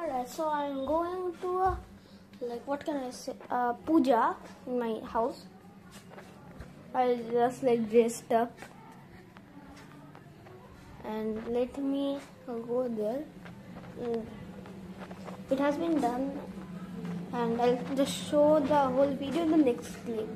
Alright, so I'm going to a, like, what can I say, puja in my house. I'll just like dressed up and let me go there. It has been done and I'll just show the whole video in the next clip.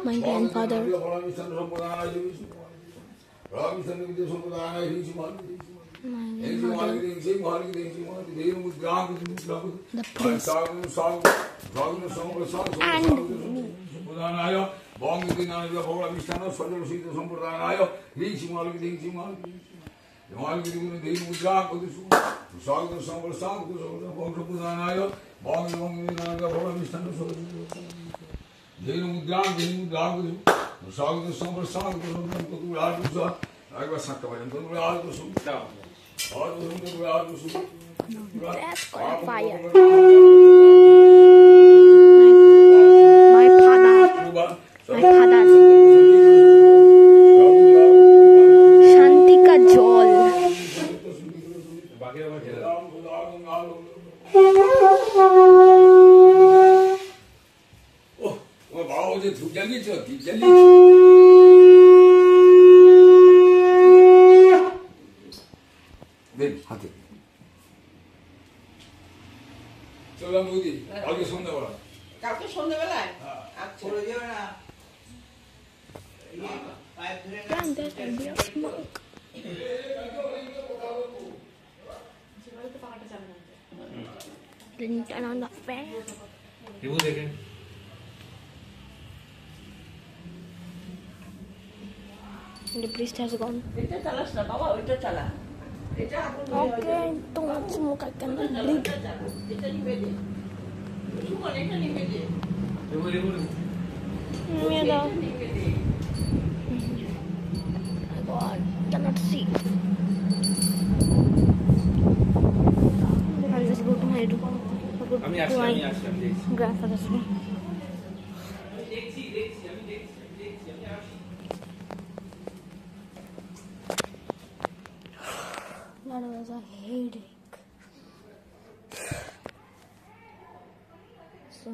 My grandfather. The priest. And me. That's got fire. My father. Shanti ka jol. কালকে সন্ধ্যাবেলায় চলে যাবে না Didn't turn on the fan. The priest has gone. Okay, too much smoke, I cannot breathe. My God, cannot see. I'll just go to my room. Go to my grandfather's room. That was a headache. So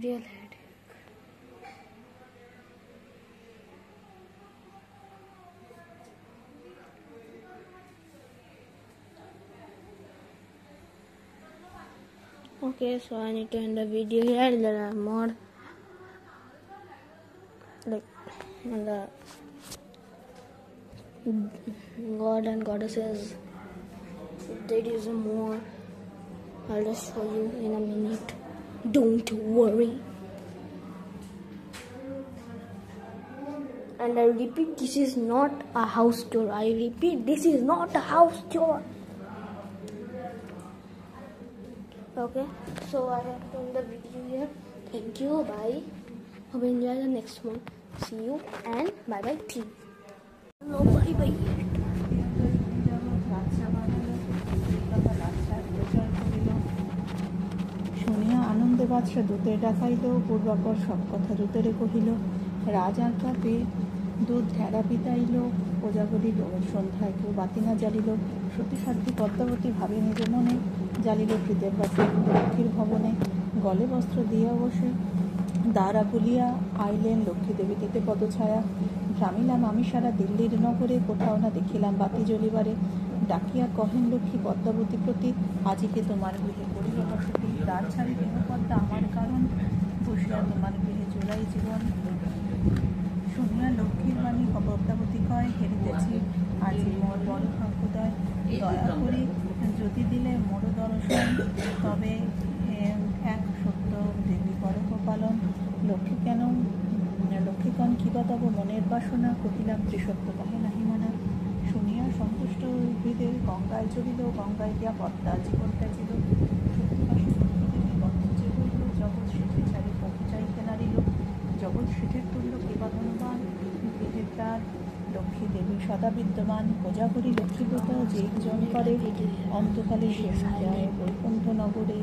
real headache. Okay, so I need to end the video here. There are more like the God and goddesses. There is more. I'll just show you in a minute. Don't worry. And I repeat, this is not a house tour. I repeat, this is not a house tour. Okay, so I have to end the video here. Thank you. Bye. Hope you enjoy the next one. See you and bye bye. Team. No bye bye yet. শুনিয়া আনন্দে বাদশা দূতে ডাকাইল, পূর্বাপর সব কথা দূতেরে কহিল। রাজ আজ্ঞা পেয়ে দুধ ঢেড়া পিতাইল, প্রজাপতি ডোমের সন্ধ্যায় কেউ বাতি না জ্বালিল। সতীসাধ্যী পদ্মাবতী ভাবে নিজ মনে, জ্বালিল ফ্রিদের বাতি লক্ষ্মীর ভবনে। গলে বস্ত্র দিয়া বসে দ্বারা খুলিয়া আইলেন লক্ষ্মী দেবী দিতে পদছায়া। ভ্রামিলাম আমি সারা দিল্লির নগরে, কোথাও না দেখিলাম বাতি জ্বলিবারে। ডাকিয়া কহেন লক্ষ্মী পদ্মাবতী প্রতি, আজিকে তোমার গৃহে করিল বসতি। দ্বার ছাড়ি দেহ পদ্মা আমার কারণ, বসিয়া তোমার গৃহে চোলাই জীবন। শুনিয়া লক্ষ্মীর বাণী পদ্মাবতী কয়, হেরিতেছি আজি মোর বড় ভাগ্যোদয়। দয়া করি যদি দিলে মোর দর্শন, তবে এক সত্য দেবী বড় পালন। লক্ষ্মীগণ কিবা তব মনের বাসনা, কহিলাম ত্রিসত্য কহে নাহি মানা। শুনিয়া সন্তুষ্ট হৃদয়ে গঙ্গায় চলিল, গঙ্গায় গিয়া পদ্মা জীবন ত্যাজিল। জগৎ শিখে ছাড়ি বহু চাইতে নারিল, জগৎ শিখের তুল্য কিবা ধনবান। গৃহের দ্বার লক্ষ্মী দেবী সদা বিদ্যমান, কোজাগরী লক্ষ্মীপ্রতা যে জন করে, অন্তকালে শেষ যায় বৈকুণ্ঠ নগরে।